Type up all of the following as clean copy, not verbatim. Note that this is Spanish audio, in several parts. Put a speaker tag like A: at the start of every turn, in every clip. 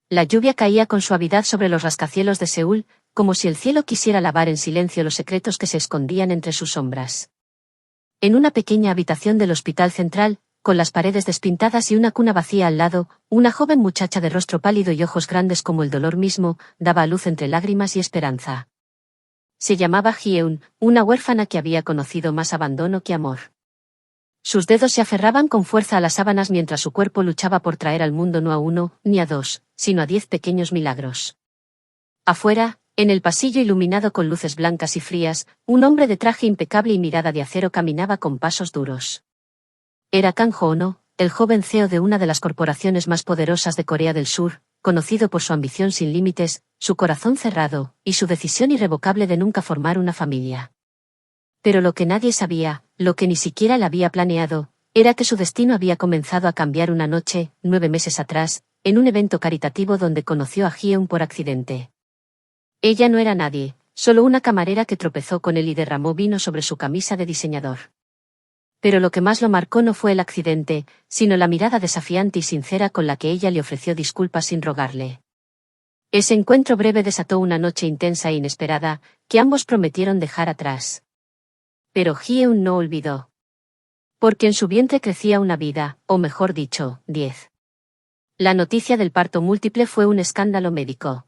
A: La lluvia caía con suavidad sobre los rascacielos de Seúl, como si el cielo quisiera lavar en silencio los secretos que se escondían entre sus sombras. En una pequeña habitación del hospital central, con las paredes despintadas y una cuna vacía al lado, una joven muchacha de rostro pálido y ojos grandes como el dolor mismo, daba a luz entre lágrimas y esperanza. Se llamaba Hyeon, una huérfana que había conocido más abandono que amor. Sus dedos se aferraban con fuerza a las sábanas mientras su cuerpo luchaba por traer al mundo no a uno, ni a dos, sino a 10 pequeños milagros. Afuera, en el pasillo iluminado con luces blancas y frías, un hombre de traje impecable y mirada de acero caminaba con pasos duros. Era Kang Ho-no, el joven CEO de una de las corporaciones más poderosas de Corea del Sur, conocido por su ambición sin límites, su corazón cerrado, y su decisión irrevocable de nunca formar una familia. Pero lo que nadie sabía, lo que ni siquiera él había planeado, era que su destino había comenzado a cambiar una noche, 9 meses atrás, en un evento caritativo donde conoció a Hyeon por accidente. Ella no era nadie, solo una camarera que tropezó con él y derramó vino sobre su camisa de diseñador. Pero lo que más lo marcó no fue el accidente, sino la mirada desafiante y sincera con la que ella le ofreció disculpas sin rogarle. Ese encuentro breve desató una noche intensa e inesperada, que ambos prometieron dejar atrás. Pero Hyeon no olvidó. Porque en su vientre crecía una vida, o mejor dicho, 10. La noticia del parto múltiple fue un escándalo médico.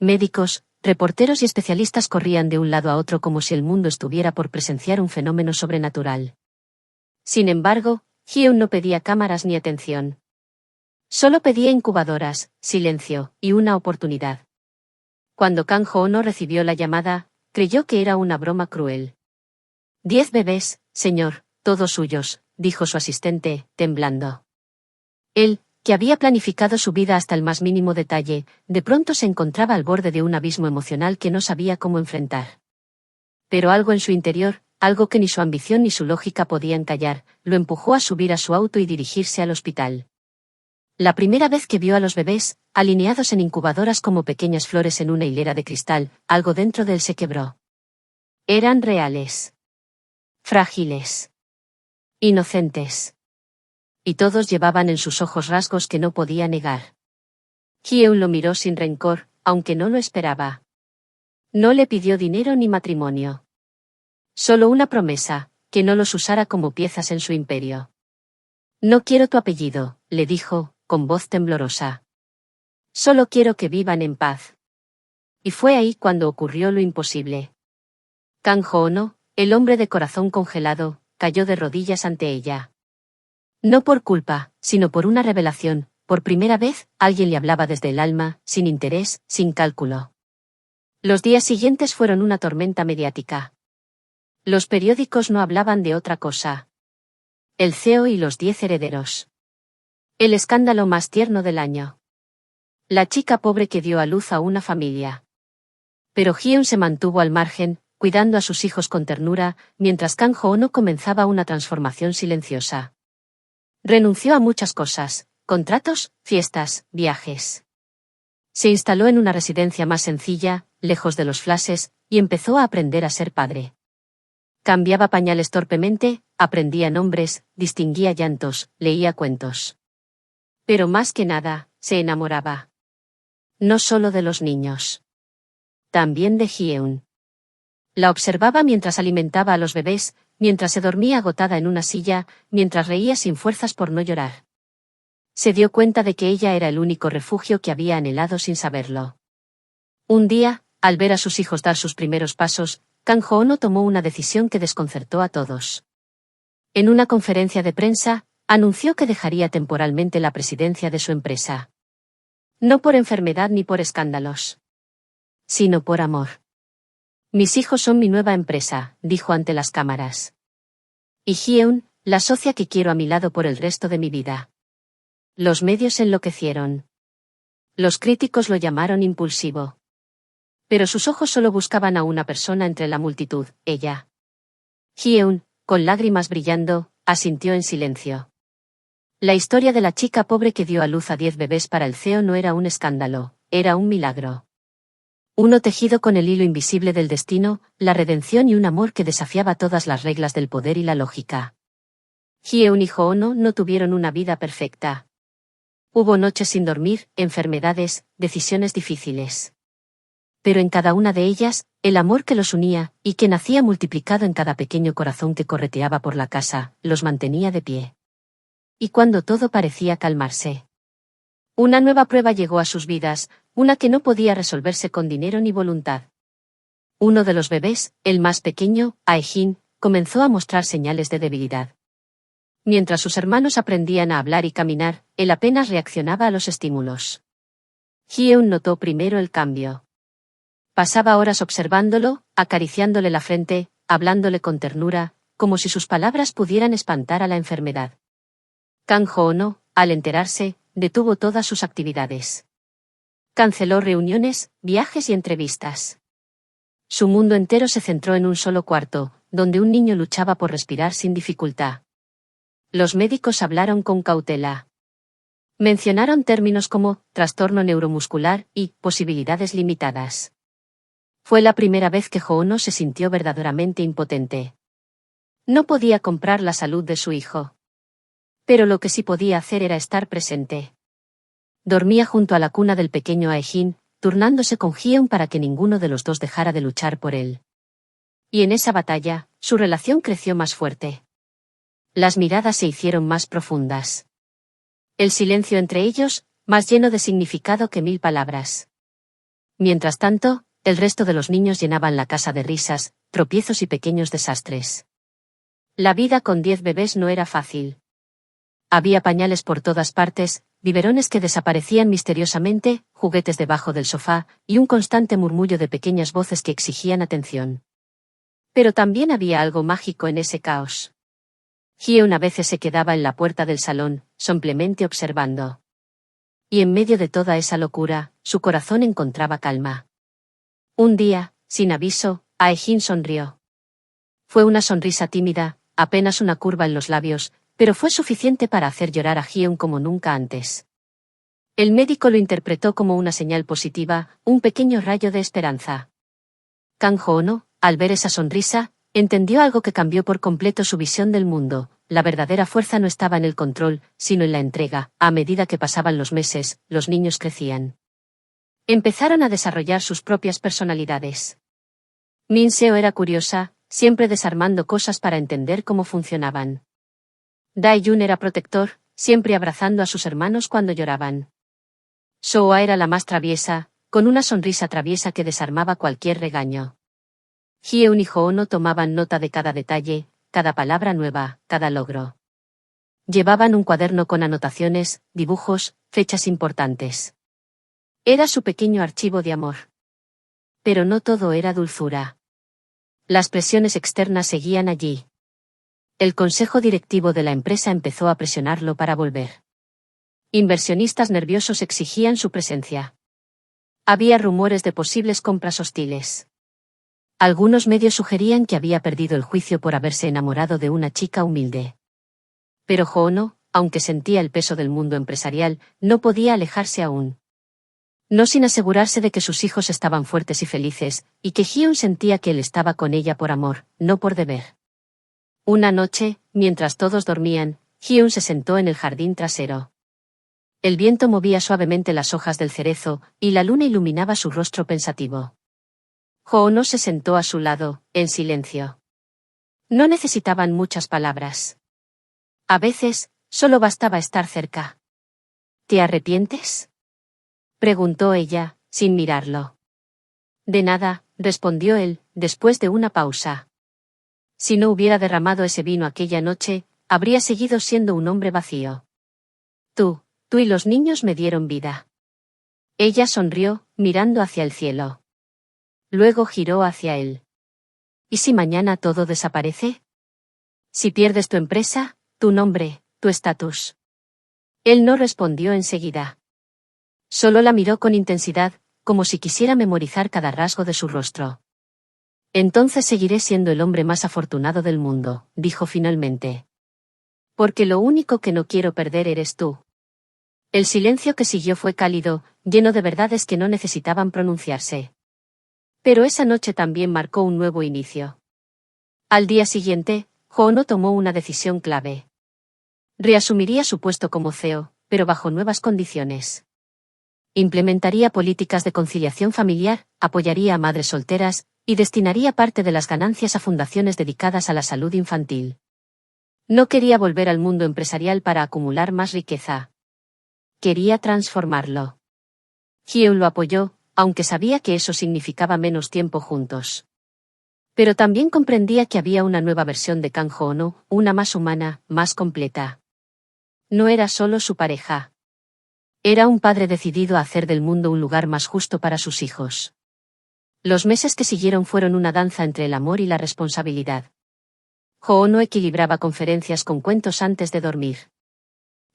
A: Médicos, reporteros y especialistas corrían de un lado a otro como si el mundo estuviera por presenciar un fenómeno sobrenatural. Sin embargo, Hyeon no pedía cámaras ni atención. Solo pedía incubadoras, silencio, y una oportunidad. Cuando Kang Ho-no recibió la llamada, creyó que era una broma cruel. 10 bebés, señor, todos suyos, dijo su asistente, temblando. Él, que había planificado su vida hasta el más mínimo detalle, de pronto se encontraba al borde de un abismo emocional que no sabía cómo enfrentar. Pero algo en su interior, algo que ni su ambición ni su lógica podían callar, lo empujó a subir a su auto y dirigirse al hospital. La primera vez que vio a los bebés, alineados en incubadoras como pequeñas flores en una hilera de cristal, algo dentro de él se quebró. Eran reales. Frágiles. Inocentes. Y todos llevaban en sus ojos rasgos que no podía negar. Hyeon lo miró sin rencor, aunque no lo esperaba. No le pidió dinero ni matrimonio. Solo una promesa, que no los usara como piezas en su imperio. No quiero tu apellido, le dijo, con voz temblorosa. Solo quiero que vivan en paz. Y fue ahí cuando ocurrió lo imposible. Kang Ho-no, el hombre de corazón congelado, cayó de rodillas ante ella. No por culpa, sino por una revelación. Por primera vez, alguien le hablaba desde el alma, sin interés, sin cálculo. Los días siguientes fueron una tormenta mediática. Los periódicos no hablaban de otra cosa. El CEO y los 10 herederos. El escándalo más tierno del año. La chica pobre que dio a luz a una familia. Pero Hyeon se mantuvo al margen, cuidando a sus hijos con ternura, mientras Kang Ho-no comenzaba una transformación silenciosa. Renunció a muchas cosas, contratos, fiestas, viajes. Se instaló en una residencia más sencilla, lejos de los flashes, y empezó a aprender a ser padre. Cambiaba pañales torpemente, aprendía nombres, distinguía llantos, leía cuentos. Pero más que nada, se enamoraba. No solo de los niños. También de Hyeon. La observaba mientras alimentaba a los bebés, mientras se dormía agotada en una silla, mientras reía sin fuerzas por no llorar. Se dio cuenta de que ella era el único refugio que había anhelado sin saberlo. Un día, al ver a sus hijos dar sus primeros pasos, Kang Ho-no tomó una decisión que desconcertó a todos. En una conferencia de prensa, anunció que dejaría temporalmente la presidencia de su empresa. No por enfermedad ni por escándalos. Sino por amor. Mis hijos son mi nueva empresa, dijo ante las cámaras. Y Hyeon, la socia que quiero a mi lado por el resto de mi vida. Los medios enloquecieron. Los críticos lo llamaron impulsivo. Pero sus ojos solo buscaban a una persona entre la multitud, ella. Hyeon, con lágrimas brillando, asintió en silencio. La historia de la chica pobre que dio a luz a 10 bebés para el CEO no era un escándalo, era un milagro. Uno tejido con el hilo invisible del destino, la redención y un amor que desafiaba todas las reglas del poder y la lógica. Hyeon y Ho-no no tuvieron una vida perfecta. Hubo noches sin dormir, enfermedades, decisiones difíciles. Pero en cada una de ellas, el amor que los unía, y que nacía multiplicado en cada pequeño corazón que correteaba por la casa, los mantenía de pie. Y cuando todo parecía calmarse, una nueva prueba llegó a sus vidas, una que no podía resolverse con dinero ni voluntad. Uno de los bebés, el más pequeño, Aejin, comenzó a mostrar señales de debilidad. Mientras sus hermanos aprendían a hablar y caminar, él apenas reaccionaba a los estímulos. Hyeon notó primero el cambio. Pasaba horas observándolo, acariciándole la frente, hablándole con ternura, como si sus palabras pudieran espantar a la enfermedad. Kang Ho-no, al enterarse, detuvo todas sus actividades. Canceló reuniones, viajes y entrevistas. Su mundo entero se centró en un solo cuarto, donde un niño luchaba por respirar sin dificultad. Los médicos hablaron con cautela. Mencionaron términos como trastorno neuromuscular y posibilidades limitadas. Fue la primera vez que Ho-no se sintió verdaderamente impotente. No podía comprar la salud de su hijo. Pero lo que sí podía hacer era estar presente. Dormía junto a la cuna del pequeño Aejin, turnándose con Hyeon para que ninguno de los dos dejara de luchar por él. Y en esa batalla, su relación creció más fuerte. Las miradas se hicieron más profundas. El silencio entre ellos, más lleno de significado que 1000 palabras. Mientras tanto, el resto de los niños llenaban la casa de risas, tropiezos y pequeños desastres. La vida con 10 bebés no era fácil. Había pañales por todas partes, biberones que desaparecían misteriosamente, juguetes debajo del sofá, y un constante murmullo de pequeñas voces que exigían atención. Pero también había algo mágico en ese caos. Hyeon a veces se quedaba en la puerta del salón, simplemente observando. Y en medio de toda esa locura, su corazón encontraba calma. Un día, sin aviso, Aejin sonrió. Fue una sonrisa tímida, apenas una curva en los labios, pero fue suficiente para hacer llorar a Hyeon como nunca antes. El médico lo interpretó como una señal positiva, un pequeño rayo de esperanza. Kang Ho-no, al ver esa sonrisa, entendió algo que cambió por completo su visión del mundo. La verdadera fuerza no estaba en el control, sino en la entrega. A medida que pasaban los meses, los niños crecían. Empezaron a desarrollar sus propias personalidades. Min Seo era curiosa, siempre desarmando cosas para entender cómo funcionaban. Dae-jun era protector, siempre abrazando a sus hermanos cuando lloraban. So-ah era la más traviesa, con una sonrisa traviesa que desarmaba cualquier regaño. Hyeon y Ho-no tomaban nota de cada detalle, cada palabra nueva, cada logro. Llevaban un cuaderno con anotaciones, dibujos, fechas importantes. Era su pequeño archivo de amor. Pero no todo era dulzura. Las presiones externas seguían allí. El consejo directivo de la empresa empezó a presionarlo para volver. Inversionistas nerviosos exigían su presencia. Había rumores de posibles compras hostiles. Algunos medios sugerían que había perdido el juicio por haberse enamorado de una chica humilde. Pero Ho-no, aunque sentía el peso del mundo empresarial, no podía alejarse aún. No sin asegurarse de que sus hijos estaban fuertes y felices, y que Hyeon sentía que él estaba con ella por amor, no por deber. Una noche, mientras todos dormían, Hyeon se sentó en el jardín trasero. El viento movía suavemente las hojas del cerezo, y la luna iluminaba su rostro pensativo. Ho-no se sentó a su lado, en silencio. No necesitaban muchas palabras. A veces, solo bastaba estar cerca. ¿Te arrepientes?, preguntó ella, sin mirarlo. De nada, respondió él, después de una pausa. Si no hubiera derramado ese vino aquella noche, habría seguido siendo un hombre vacío. Tú y los niños me dieron vida. Ella sonrió, mirando hacia el cielo. Luego giró hacia él. ¿Y si mañana todo desaparece? Si pierdes tu empresa, tu nombre, tu estatus. Él no respondió enseguida. Solo la miró con intensidad, como si quisiera memorizar cada rasgo de su rostro. Entonces seguiré siendo el hombre más afortunado del mundo, dijo finalmente. Porque lo único que no quiero perder eres tú. El silencio que siguió fue cálido, lleno de verdades que no necesitaban pronunciarse. Pero esa noche también marcó un nuevo inicio. Al día siguiente, Ho-no tomó una decisión clave. Reasumiría su puesto como CEO, pero bajo nuevas condiciones. Implementaría políticas de conciliación familiar, apoyaría a madres solteras, y destinaría parte de las ganancias a fundaciones dedicadas a la salud infantil. No quería volver al mundo empresarial para acumular más riqueza. Quería transformarlo. Hyeon lo apoyó, aunque sabía que eso significaba menos tiempo juntos. Pero también comprendía que había una nueva versión de Kang Ho-no, una más humana, más completa. No era solo su pareja. Era un padre decidido a hacer del mundo un lugar más justo para sus hijos. Los meses que siguieron fueron una danza entre el amor y la responsabilidad. Ho-no equilibraba conferencias con cuentos antes de dormir.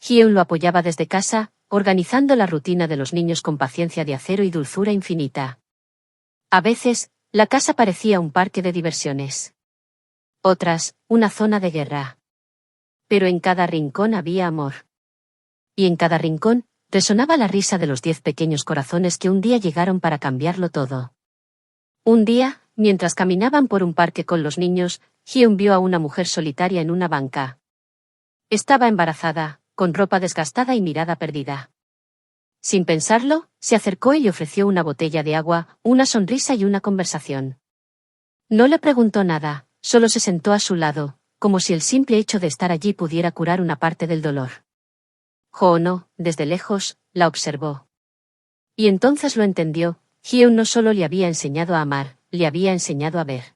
A: Hyeon lo apoyaba desde casa, organizando la rutina de los niños con paciencia de acero y dulzura infinita. A veces, la casa parecía un parque de diversiones. Otras, una zona de guerra. Pero en cada rincón había amor. Y en cada rincón, resonaba la risa de los 10 pequeños corazones que un día llegaron para cambiarlo todo. Un día, mientras caminaban por un parque con los niños, Hyeon vio a una mujer solitaria en una banca. Estaba embarazada, con ropa desgastada y mirada perdida. Sin pensarlo, se acercó y le ofreció una botella de agua, una sonrisa y una conversación. No le preguntó nada, solo se sentó a su lado, como si el simple hecho de estar allí pudiera curar una parte del dolor. Ho-no, desde lejos, la observó. Y entonces lo entendió. Hyeon no solo le había enseñado a amar, le había enseñado a ver.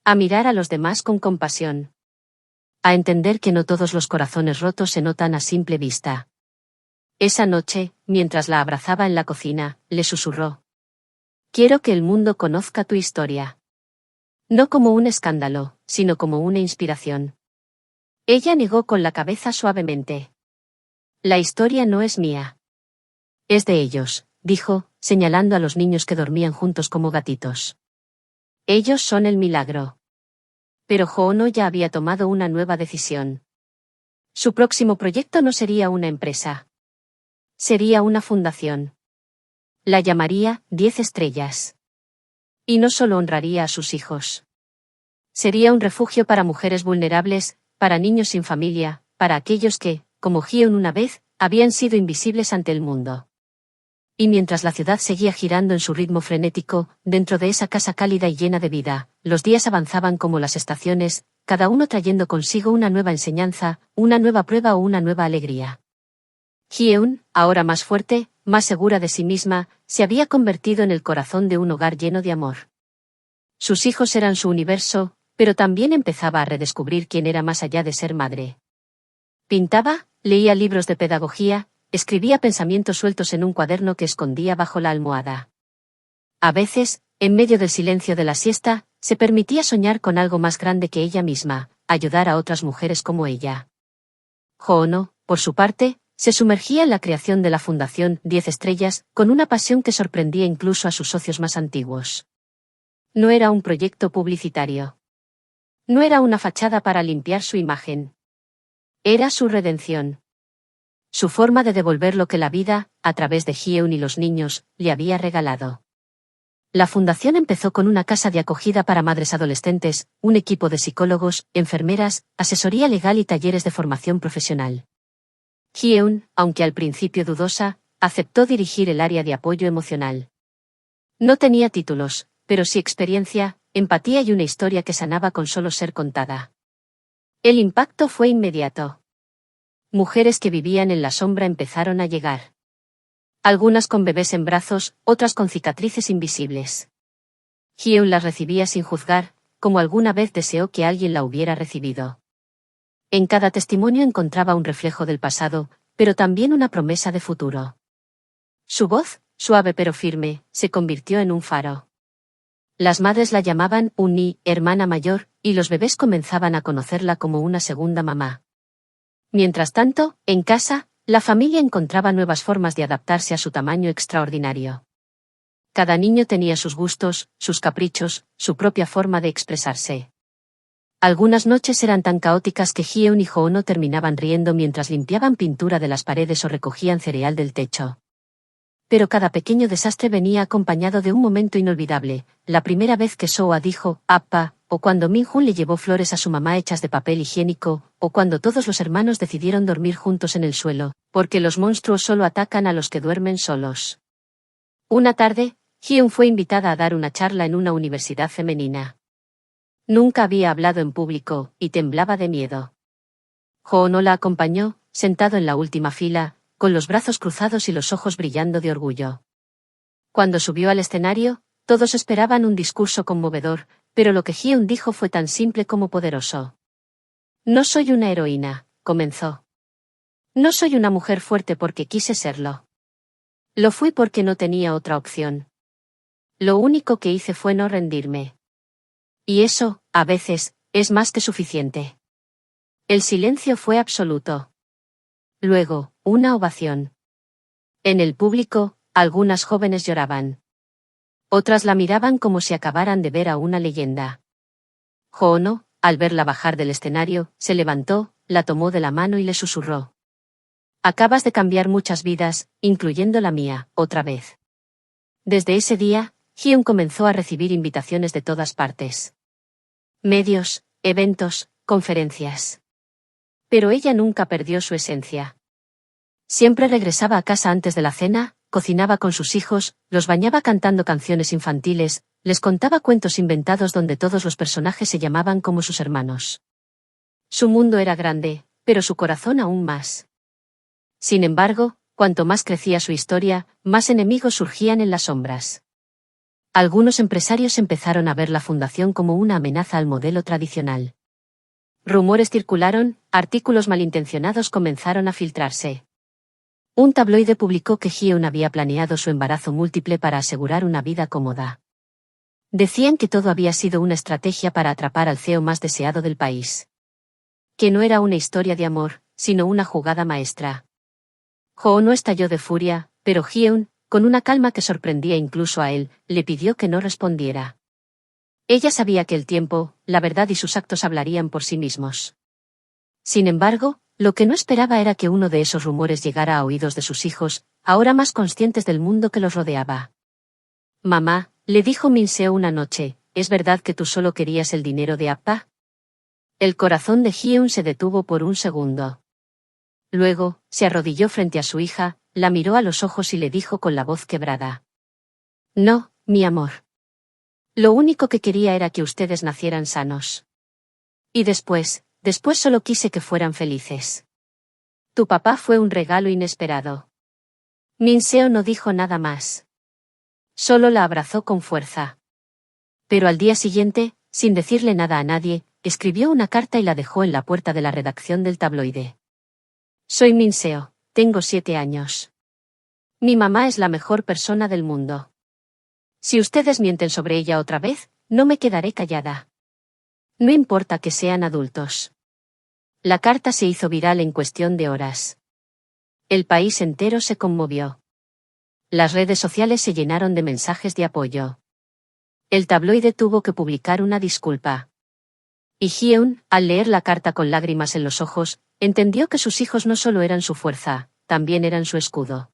A: A mirar a los demás con compasión. A entender que no todos los corazones rotos se notan a simple vista. Esa noche, mientras la abrazaba en la cocina, le susurró. Quiero que el mundo conozca tu historia. No como un escándalo, sino como una inspiración. Ella negó con la cabeza suavemente. La historia no es mía. Es de ellos, dijo, señalando a los niños que dormían juntos como gatitos. Ellos son el milagro. Pero Ho-no ya había tomado una nueva decisión. Su próximo proyecto no sería una empresa. Sería una fundación. La llamaría 10 estrellas. Y no solo honraría a sus hijos. Sería un refugio para mujeres vulnerables, para niños sin familia, para aquellos que, como Hyeon una vez, habían sido invisibles ante el mundo. Y mientras la ciudad seguía girando en su ritmo frenético, dentro de esa casa cálida y llena de vida, los días avanzaban como las estaciones, cada uno trayendo consigo una nueva enseñanza, una nueva prueba o una nueva alegría. Hyeon, ahora más fuerte, más segura de sí misma, se había convertido en el corazón de un hogar lleno de amor. Sus hijos eran su universo, pero también empezaba a redescubrir quién era más allá de ser madre. Pintaba, leía libros de pedagogía, escribía pensamientos sueltos en un cuaderno que escondía bajo la almohada. A veces, en medio del silencio de la siesta, se permitía soñar con algo más grande que ella misma, ayudar a otras mujeres como ella. Ho-no, por su parte, se sumergía en la creación de la Fundación 10 Estrellas, con una pasión que sorprendía incluso a sus socios más antiguos. No era un proyecto publicitario. No era una fachada para limpiar su imagen. Era su redención. Su forma de devolver lo que la vida, a través de Hyeon y los niños, le había regalado. La fundación empezó con una casa de acogida para madres adolescentes, un equipo de psicólogos, enfermeras, asesoría legal y talleres de formación profesional. Hyeon, aunque al principio dudosa, aceptó dirigir el área de apoyo emocional. No tenía títulos, pero sí experiencia, empatía y una historia que sanaba con solo ser contada. El impacto fue inmediato. Mujeres que vivían en la sombra empezaron a llegar. Algunas con bebés en brazos, otras con cicatrices invisibles. Hyeon las recibía sin juzgar, como alguna vez deseó que alguien la hubiera recibido. En cada testimonio encontraba un reflejo del pasado, pero también una promesa de futuro. Su voz, suave pero firme, se convirtió en un faro. Las madres la llamaban Uni, hermana mayor, y los bebés comenzaban a conocerla como una segunda mamá. Mientras tanto, en casa, la familia encontraba nuevas formas de adaptarse a su tamaño extraordinario. Cada niño tenía sus gustos, sus caprichos, su propia forma de expresarse. Algunas noches eran tan caóticas que Hyeon y Ho-no terminaban riendo mientras limpiaban pintura de las paredes o recogían cereal del techo. pero cada pequeño desastre venía acompañado de un momento inolvidable, la primera vez que Soa dijo, "Appa", o cuando Min-hun le llevó flores a su mamá hechas de papel higiénico, o cuando todos los hermanos decidieron dormir juntos en el suelo, porque los monstruos solo atacan a los que duermen solos. Una tarde, Hyun fue invitada a dar una charla en una universidad femenina. Nunca había hablado en público, y temblaba de miedo. Ho-no la acompañó, sentado en la última fila, con los brazos cruzados y los ojos brillando de orgullo. Cuando subió al escenario, todos esperaban un discurso conmovedor, pero lo que Hyun dijo fue tan simple como poderoso. No soy una heroína, comenzó. No soy una mujer fuerte porque quise serlo. Lo fui porque no tenía otra opción. Lo único que hice fue no rendirme. Y eso, a veces, es más que suficiente. El silencio fue absoluto. Luego, una ovación. En el público, algunas jóvenes lloraban. Otras la miraban como si acabaran de ver a una leyenda. Ho-no, al verla bajar del escenario, se levantó, la tomó de la mano y le susurró. Acabas de cambiar muchas vidas, incluyendo la mía, otra vez. Desde ese día, Hyun comenzó a recibir invitaciones de todas partes. Medios, eventos, conferencias. Pero ella nunca perdió su esencia. Siempre regresaba a casa antes de la cena, cocinaba con sus hijos, los bañaba cantando canciones infantiles, les contaba cuentos inventados donde todos los personajes se llamaban como sus hermanos. Su mundo era grande, pero su corazón aún más. Sin embargo, cuanto más crecía su historia, más enemigos surgían en las sombras. Algunos empresarios empezaron a ver la fundación como una amenaza al modelo tradicional. Rumores circularon, artículos malintencionados comenzaron a filtrarse. Un tabloide publicó que Hyun había planeado su embarazo múltiple para asegurar una vida cómoda. Decían que todo había sido una estrategia para atrapar al CEO más deseado del país. Que no era una historia de amor, sino una jugada maestra. Ho-no estalló de furia, pero Hyun, con una calma que sorprendía incluso a él, le pidió que no respondiera. Ella sabía que el tiempo, la verdad y sus actos hablarían por sí mismos. Sin embargo, lo que no esperaba era que uno de esos rumores llegara a oídos de sus hijos, ahora más conscientes del mundo que los rodeaba. Mamá, le dijo Min-seo una noche, ¿es verdad que tú solo querías el dinero de Appa? El corazón de Hyun se detuvo por un segundo. Luego, se arrodilló frente a su hija, la miró a los ojos y le dijo con la voz quebrada. No, mi amor. Lo único que quería era que ustedes nacieran sanos. Y después solo quise que fueran felices. Tu papá fue un regalo inesperado. Min-seo no dijo nada más. Solo la abrazó con fuerza. Pero al día siguiente, sin decirle nada a nadie, escribió una carta y la dejó en la puerta de la redacción del tabloide. Soy Min-seo, tengo 7 años. Mi mamá es la mejor persona del mundo. Si ustedes mienten sobre ella otra vez, no me quedaré callada. No importa que sean adultos. La carta se hizo viral en cuestión de horas. El país entero se conmovió. Las redes sociales se llenaron de mensajes de apoyo. El tabloide tuvo que publicar una disculpa. Y Hyun, al leer la carta con lágrimas en los ojos, entendió que sus hijos no solo eran su fuerza, también eran su escudo.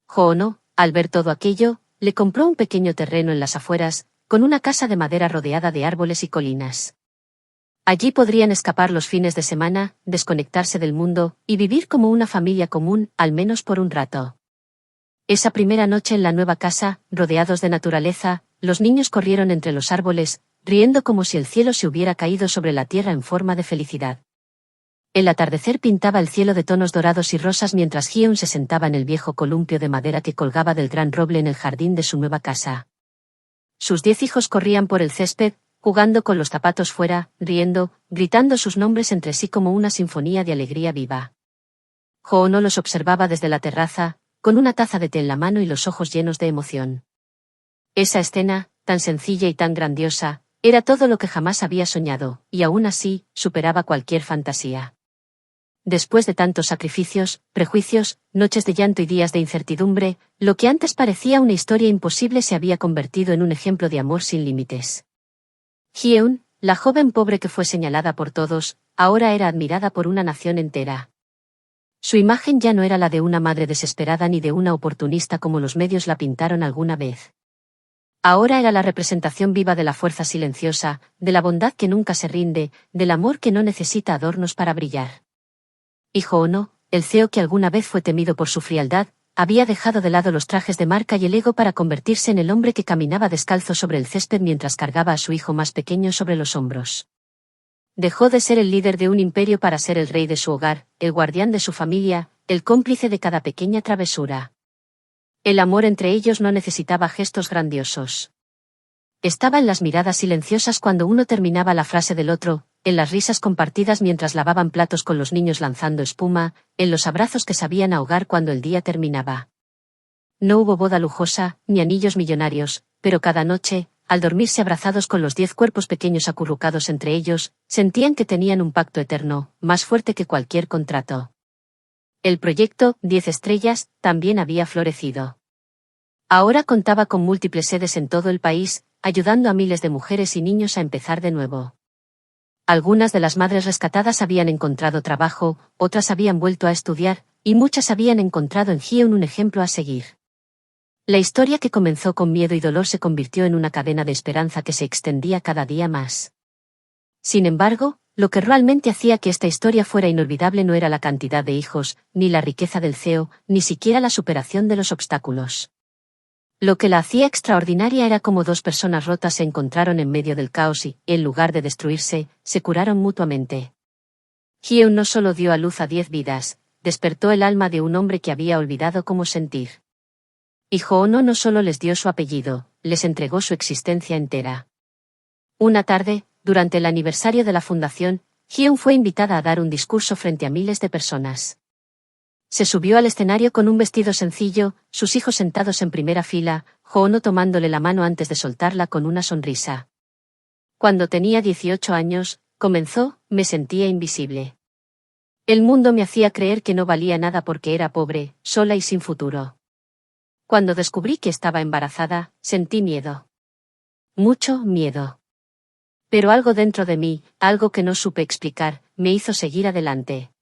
A: Ho-no, al ver todo aquello, le compró un pequeño terreno en las afueras, con una casa de madera rodeada de árboles y colinas. Allí podrían escapar los fines de semana, desconectarse del mundo, y vivir como una familia común, al menos por un rato. Esa primera noche en la nueva casa, rodeados de naturaleza, los niños corrieron entre los árboles, riendo como si el cielo se hubiera caído sobre la tierra en forma de felicidad. El atardecer pintaba el cielo de tonos dorados y rosas mientras Hyun se sentaba en el viejo columpio de madera que colgaba del gran roble en el jardín de su nueva casa. Sus 10 hijos corrían por el césped, jugando con los zapatos fuera, riendo, gritando sus nombres entre sí como una sinfonía de alegría viva. Ho-no los observaba desde la terraza, con una taza de té en la mano y los ojos llenos de emoción. Esa escena, tan sencilla y tan grandiosa, era todo lo que jamás había soñado, y aún así, superaba cualquier fantasía. Después de tantos sacrificios, prejuicios, noches de llanto y días de incertidumbre, lo que antes parecía una historia imposible se había convertido en un ejemplo de amor sin límites. Hyun, la joven pobre que fue señalada por todos, ahora era admirada por una nación entera. Su imagen ya no era la de una madre desesperada ni de una oportunista como los medios la pintaron alguna vez. Ahora era la representación viva de la fuerza silenciosa, de la bondad que nunca se rinde, del amor que no necesita adornos para brillar. Hijo o no, el CEO que alguna vez fue temido por su frialdad, había dejado de lado los trajes de marca y el ego para convertirse en el hombre que caminaba descalzo sobre el césped mientras cargaba a su hijo más pequeño sobre los hombros. Dejó de ser el líder de un imperio para ser el rey de su hogar, el guardián de su familia, el cómplice de cada pequeña travesura. El amor entre ellos no necesitaba gestos grandiosos. Estaba en las miradas silenciosas cuando uno terminaba la frase del otro, en las risas compartidas mientras lavaban platos con los niños lanzando espuma, en los abrazos que sabían ahogar cuando el día terminaba. No hubo boda lujosa, ni anillos millonarios, pero cada noche, al dormirse abrazados con los 10 cuerpos pequeños acurrucados entre ellos, sentían que tenían un pacto eterno, más fuerte que cualquier contrato. El proyecto, 10 estrellas, también había florecido. Ahora contaba con múltiples sedes en todo el país, ayudando a miles de mujeres y niños a empezar de nuevo. Algunas de las madres rescatadas habían encontrado trabajo, otras habían vuelto a estudiar, y muchas habían encontrado en Hyeon un ejemplo a seguir. La historia que comenzó con miedo y dolor se convirtió en una cadena de esperanza que se extendía cada día más. Sin embargo, lo que realmente hacía que esta historia fuera inolvidable no era la cantidad de hijos, ni la riqueza del CEO, ni siquiera la superación de los obstáculos. Lo que la hacía extraordinaria era cómo dos personas rotas se encontraron en medio del caos y, en lugar de destruirse, se curaron mutuamente. Hyeon no solo dio a luz a 10 vidas, despertó el alma de un hombre que había olvidado cómo sentir. Y Joono no solo les dio su apellido, les entregó su existencia entera. Una tarde, durante el aniversario de la fundación, Hyeon fue invitada a dar un discurso frente a miles de personas. Se subió al escenario con un vestido sencillo, sus hijos sentados en primera fila, Joono tomándole la mano antes de soltarla con una sonrisa. Cuando tenía 18 años, comenzó, me sentía invisible. El mundo me hacía creer que no valía nada porque era pobre, sola y sin futuro. Cuando descubrí que estaba embarazada, sentí miedo. Mucho miedo. Pero algo dentro de mí, algo que no supe explicar, me hizo seguir adelante.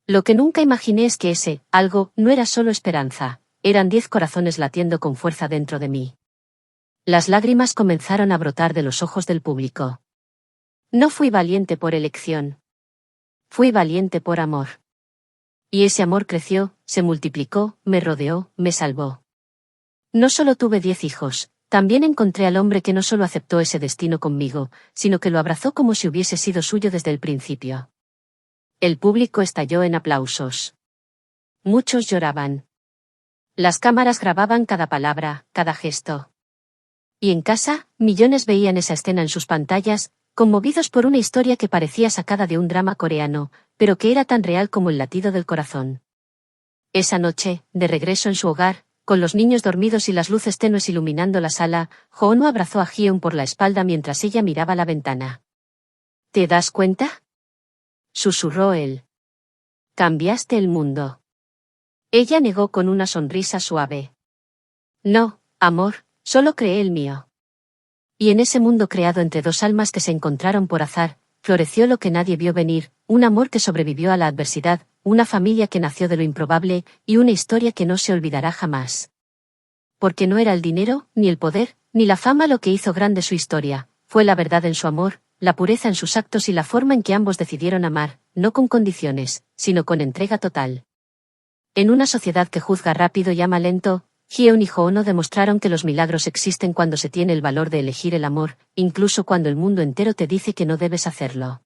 A: Lo que nunca imaginé es que ese algo no era solo esperanza, eran 10 corazones latiendo con fuerza dentro de mí. Las lágrimas comenzaron a brotar de los ojos del público. No fui valiente por elección. Fui valiente por amor. Y ese amor creció, se multiplicó, me rodeó, me salvó. No solo tuve 10 hijos, también encontré al hombre que no solo aceptó ese destino conmigo, sino que lo abrazó como si hubiese sido suyo desde el principio. El público estalló en aplausos. Muchos lloraban. Las cámaras grababan cada palabra, cada gesto. Y en casa, millones veían esa escena en sus pantallas, conmovidos por una historia que parecía sacada de un drama coreano, pero que era tan real como el latido del corazón. Esa noche, de regreso en su hogar, con los niños dormidos y las luces tenues iluminando la sala, Joono abrazó a Hyeon por la espalda mientras ella miraba la ventana. ¿Te das cuenta?, susurró él. Cambiaste el mundo. Ella negó con una sonrisa suave. No, amor, solo creé el mío. Y en ese mundo creado entre dos almas que se encontraron por azar, floreció lo que nadie vio venir, un amor que sobrevivió a la adversidad, una familia que nació de lo improbable, y una historia que no se olvidará jamás. Porque no era el dinero, ni el poder, ni la fama lo que hizo grande su historia, fue la verdad en su amor, la pureza en sus actos y la forma en que ambos decidieron amar, no con condiciones, sino con entrega total. En una sociedad que juzga rápido y ama lento, Hyeon y Joono demostraron que los milagros existen cuando se tiene el valor de elegir el amor, incluso cuando el mundo entero te dice que no debes hacerlo.